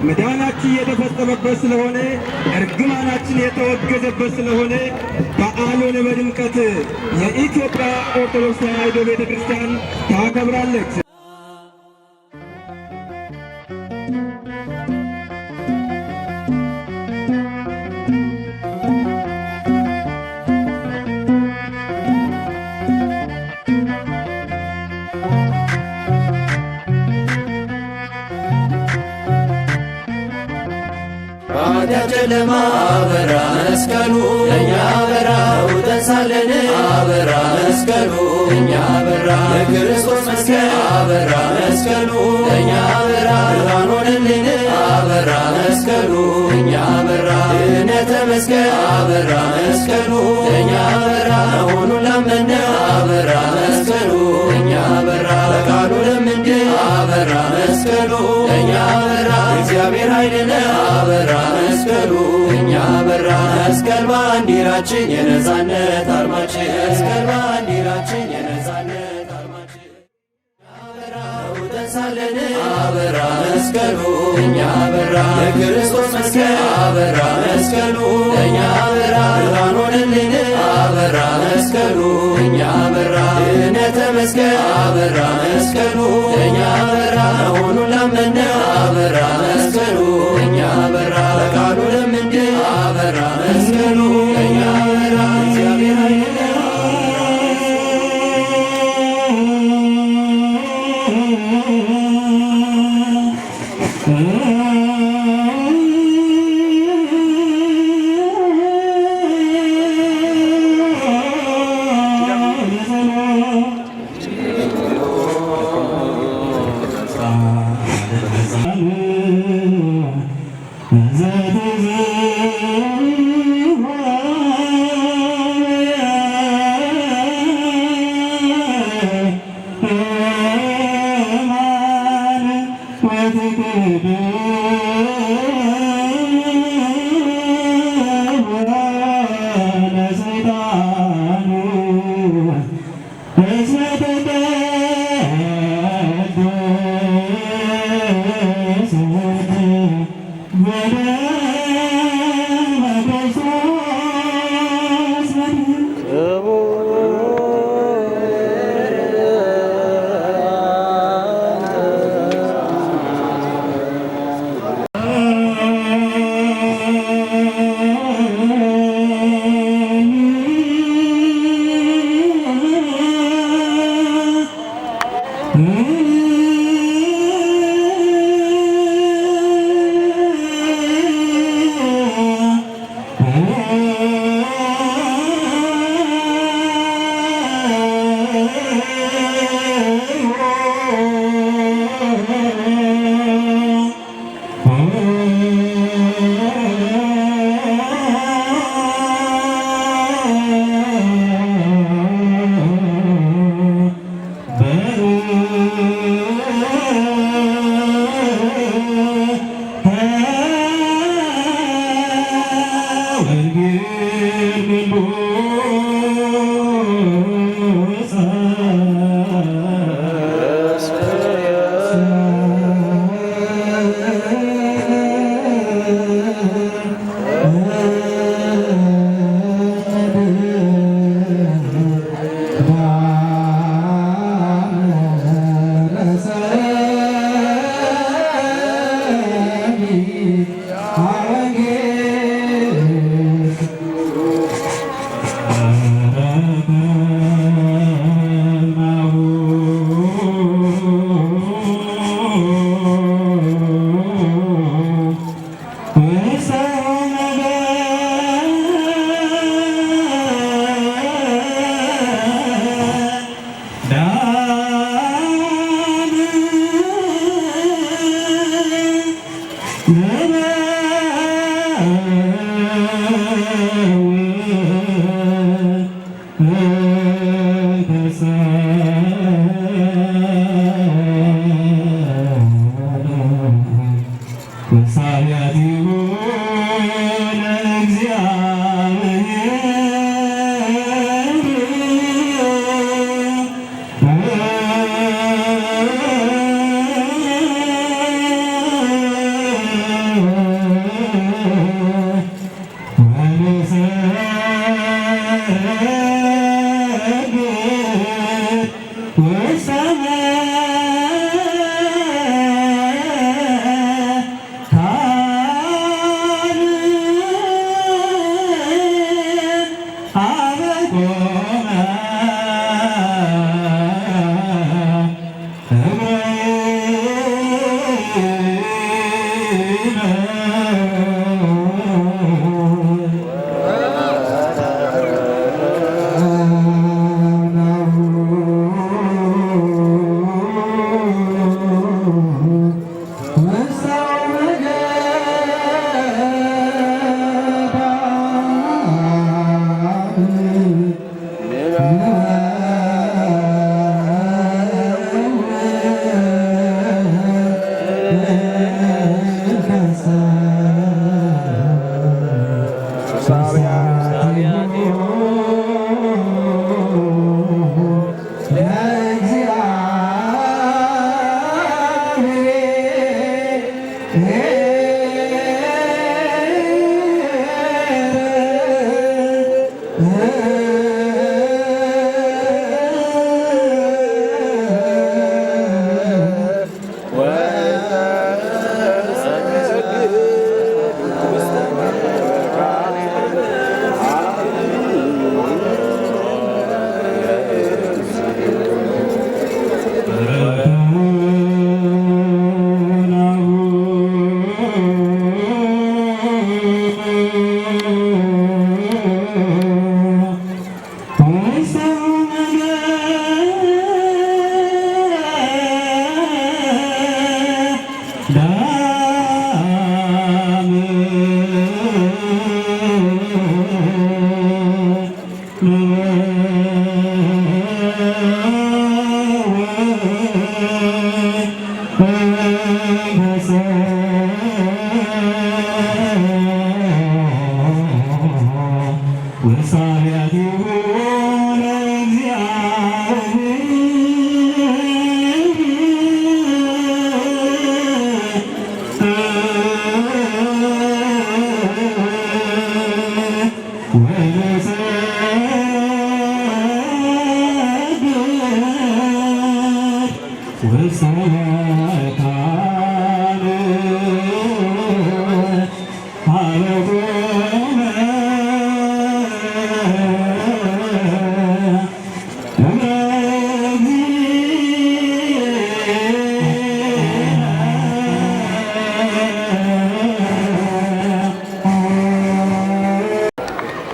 መዳናችን የተፈጸመበት ስለሆነ እርግማናችን የተወገዘበት ስለሆነ በዓሉን በድምቀት የኢትዮጵያ ኦርቶዶክስ ተዋሕዶ ቤተ ክርስቲያን ታከብራለች። ጨለማ አበራ መስቀሉ ለእኛ በራ ተንሳለን አበራ መስቀሉ ለእኛ በራ የክርስቶስ መስቀል አበራ መስቀሉ ለእኛ በራ ብርሃን ሆነልን አበራ መስቀሉ ለእኛ በራ ድኅነተ መስቀል አበራ መስቀሉ ለእኛ በራ መሆኑን ላመነ አበራ መስቀሉ ለእኛ በራ በቃሉ ለምንድን አበራ መስቀሉ ለእኛ በራ እግዚአብሔር ኃይልነ አበራ መስቀሉ እኛ በራ መስቀል ባንዲራችን የነጻነት አርማችን መስቀል ባንዲራችን የነጻነት አርማችን አበራ ተንሳለን አበራ መስቀሉ እኛ በራ የክርስቶስ መስቀል አበራ መስቀሉ እኛ በራ ብርሃን ሆነልን አበራ መስቀሉ እኛ በራ ድኅነተ መስቀል አበራ መስቀሉ እኛ በራ መሆኑን ላመነ አበራ መስቀሉ እኛ በራ በቃሉ ለምንድን አበራ መስቀሉ እኛ በራ እግዚአብሔር ኃይልነ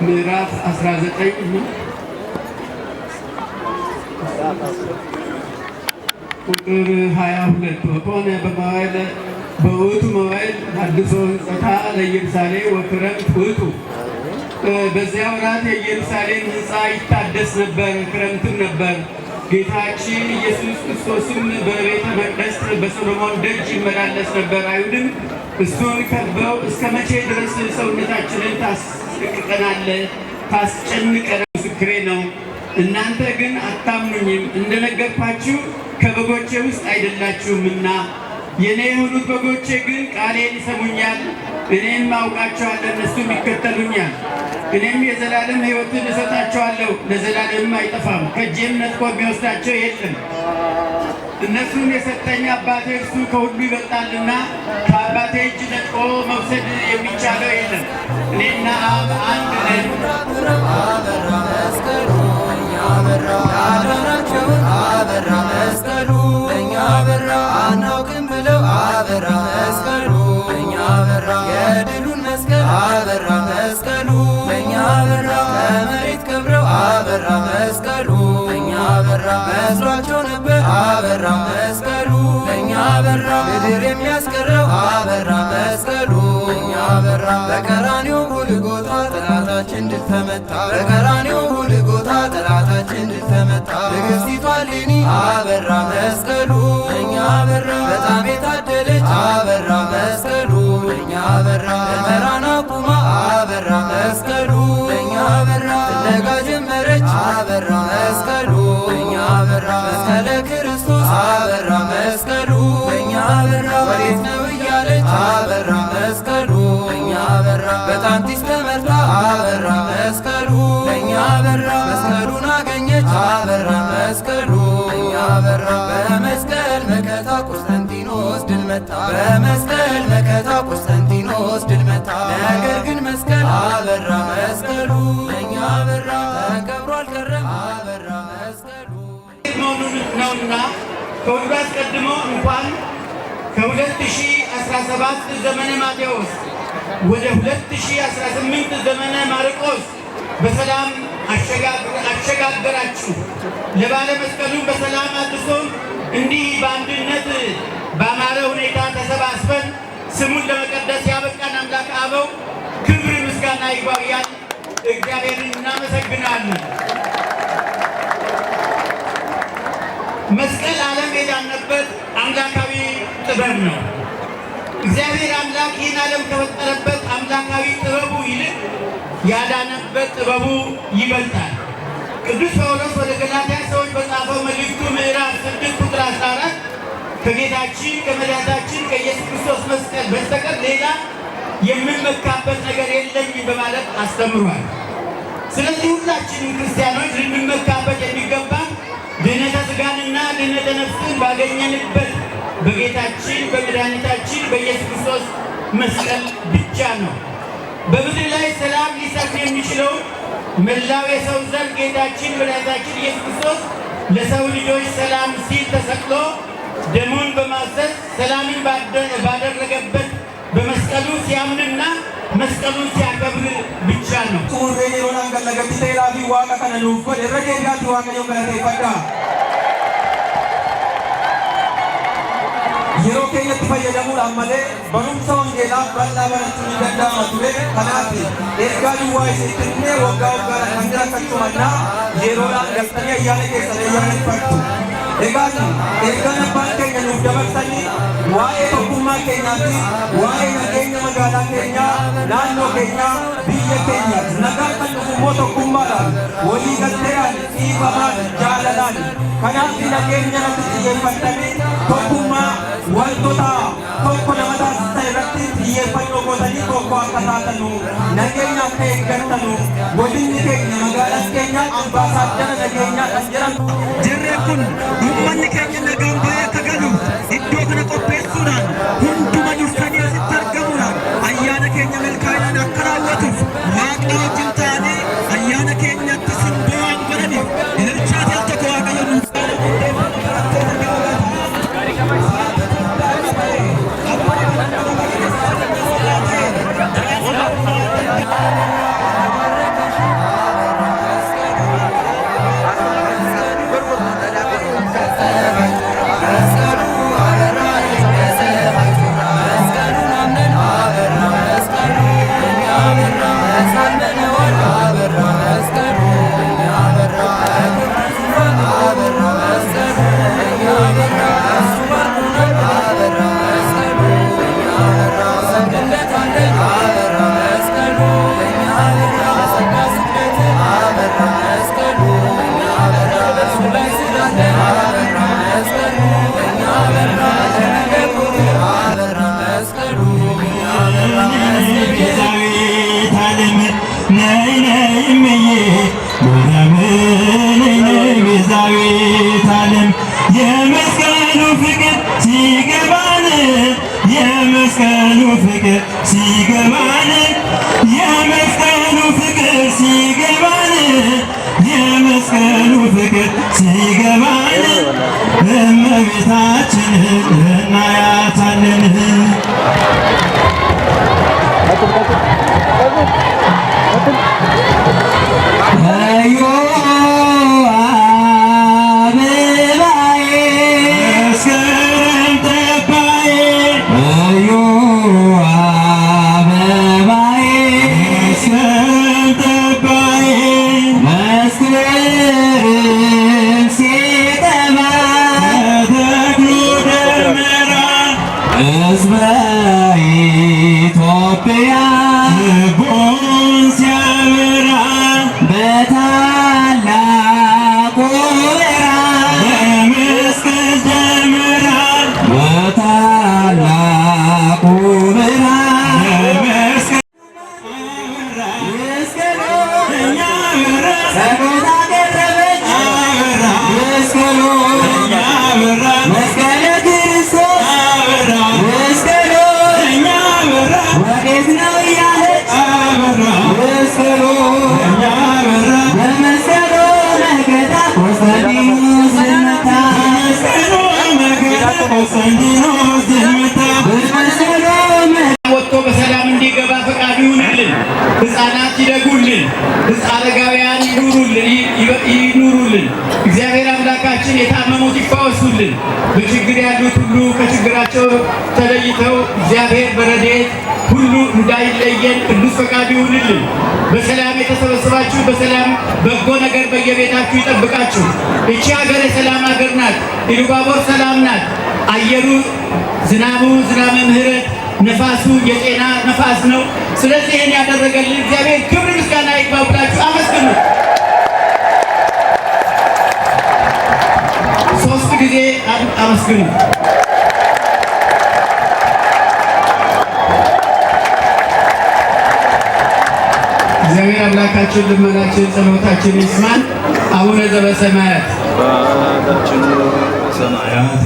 ምዕራፍ 19 ቁጥር 22 ወኮነ በውእቱ መዋዕል ሐድሶ ሕንጸታ ለኢየሩሳሌም ወክረምት ውእቱ። በዚያ ወራት የኢየሩሳሌም ሕንፃ ይታደስ ነበር፣ ክረምትም ነበር። ጌታችን ኢየሱስ ክርስቶስም በቤተ መቅደስ በሰሎሞን ደጅ ይመላለስ ነበር። አይሁድም እሱን ከበው እስከ መቼ ድረስ ሰውነታችንን ታስጨንቀናለህ? ምስክሬ ነው። እናንተ ግን አታምኑኝም። እንደነገርኳችሁ ከበጎቼ ውስጥ አይደላችሁምና። የኔ የሆኑት በጎቼ ግን ቃሌን ይሰሙኛል። እኔም አውቃቸዋለሁ፣ እነሱም ይከተሉኛል። እኔም የዘላለም ሕይወትን እሰጣቸዋለሁ፣ ለዘላለምም አይጠፋም፣ ከእጄም ነጥቆ የሚወስዳቸው የለም። እነሱን የሰጠኝ አባቴ እርሱ ከሁሉ ይበልጣልና ከአባቴ እጅ ነጥቆ መውሰድ የሚቻለው የለም። እኔና አብ አንድ ነን። አበራ መስቀሉ እኛ በራ፣ ያዳናቸውን አበራ መስቀሉ እኛ በራ፣ አናውቅም ብለው አበራ መስቀሉ እኛ በራ፣ የድሉን መስቀል አበራ መስቀሉ እኛ በራ፣ ከመሬት ከብረው አበራ መስቀሉ እኛ በራ፣ መስሏቸው ነበር አበራ መስቀሉ እኛ በራ፣ ምድር የሚያስቀረው አበራ መስቀሉ እኛ በራ፣ በቀራንዮ ጎልጎታ ጠላታችን ድል ተመታ፣ በቀራንዮ ጎልጎታ ጠላታችን ድል ተመታ። ንግሥቲቷ እሌኒ አበራ መስቀሉ እኛ በራ፣ በጣም የታደለች አበራ መስቀሉ እኛ በራ፣ መራና ቁማ አበራ መስቀሉ እኛ በራ፣ ፍለጋ ጀመረች አበራ መስቀሉ እኛ በራ፣ መስቀለ ክርስቶስ አበራ መስቀሉ እኛ በራ፣ ወዴት ነው እያለች አበራ መስቀሉ እኛ በራ፣ በጣም ጢስ ተመርታ አበራ መስቀሉ እኛ በራ፣ መስቀሉን አገኘች አበራ መስቀሉ እኛ በራ፣ በመስቀል መከታ ቆስጠንጢኖስ ድል መታ፣ በመስቀል መከታ ቆስጠንጢኖስ ድል መታ። ነገር ግን መስቀል አበራ መስቀሉ እኛ በራ፣ ተከብሮ አልቀረም አበራ መስቀሉ ነውና ከሁሉ አስቀድሞ እንኳን ከ2019 2017 ዘመነ ማቴዎስ ወደ 2018 ዘመነ ማርቆስ በሰላም አሸጋገራችሁ። ለባለ መስቀሉ በሰላም አድርሶን እንዲህ በአንድነት በአማረ ሁኔታ ተሰባስበን ስሙን ለመቀደስ ያበቃን አምላክ አበው ክብር ምስጋና ይግባው እያልን እግዚአብሔርን እናመሰግናለን። መስቀል ዓለም የዳነበት አምላካዊ ጥበብ ነው። እግዚአብሔር አምላክ ይህን ዓለም ከፈጠረበት አምላካዊ ጥበቡ ይልቅ ያዳነበት ጥበቡ ይበልጣል። ቅዱስ ጳውሎስ ወደ ገላትያ ሰዎች በጻፈው መልእክቱ ምዕራፍ 6 ቁጥር 14 ከጌታችን ከመድኃኒታችን ከኢየሱስ ክርስቶስ መስቀል በስተቀር ሌላ የምንመካበት ነገር የለኝም በማለት አስተምሯል። ስለዚህ ሁላችንም ክርስቲያኖች ልንመካበት የሚገባ ድኅነተ ሥጋንና ድኅነተ ነፍስን ባገኘንበት በጌታችን በመድኃኒታችን በኢየሱስ ክርስቶስ መስቀል ብቻ ነው። በምድር ላይ ሰላም ሊሰፍን የሚችለው መላው የሰው ዘር ጌታችን መድኃኒታችን ኢየሱስ ክርስቶስ ለሰው ልጆች ሰላም ሲል ተሰቅሎ ደሙን በማፍሰስ ሰላምን ባደረገበት በመስቀሉ ሲያምንና መስቀሉን ሲያከብር ብቻ ነው። yeroo keenyatti fayyadamuudhaan malee barumsa wangeelaa bal'aa barachuun ni danda'ama ture. Kanaaf ergaa duwwaa isin kennee waggaa waggaadhaan kan jiraachumannaa yeroodhaan galtanii ayyaana keessan ayyaaneffattu. Egaan ergaan abbaan keenya nuuf dabarsanii waa'ee tokkummaa keenyaa fi waa'ee nageenya magaalaa keenyaa, naannoo keenyaa, biyya keenya nagaa kan dhufu immoo tokkummaadhaan walii galteedhaan dhiifamaan jaalalaan. Kanaaf nageenya irratti xiyyeeffatanii tokkummaa wantoota tokko nama taasisan irratti xiyyeeffannoo gootanii tokko akka taatanu nageenya akka eeggattanu godinni keenya magaalaan keenya ambaasaaddara nageenyaa kan jedhamu. Jarreen kun uummanni keenya nagaan ba'ee akka galu iddoo kana qopheessuudhaan hunduma dursanii asitti argamuudhaan ayyaana keenya milkaa'inaan akka raawwatuuf waaqa wajjin ta'anii ayyaana keenyatti simboo waan godhaniif ililchaati al tokko waaqayyo nuuf Now ሁሉ እንዳይለየን ቅዱስ ፈቃዱ ይሁንልን። በሰላም የተሰበሰባችሁ በሰላም በጎ ነገር በየቤታችሁ ይጠብቃችሁ። እቺ ሀገር የሰላም ሀገር ናት። ኢሉባቦር ሰላም ናት። አየሩ ዝናቡ ዝናበ ምሕረት፣ ነፋሱ የጤና ነፋስ ነው። ስለዚህ ይህን ያደረገልን እግዚአብሔር ክብር ምስጋና ይግባው ብላችሁ አመስግኑ። 3 ጊዜ አመስግኑ። እግዚአብሔር አምላካችን ልመናችን ጸሎታችን ይስማን። አቡነ ዘበሰማያት አባታችን በሰማያት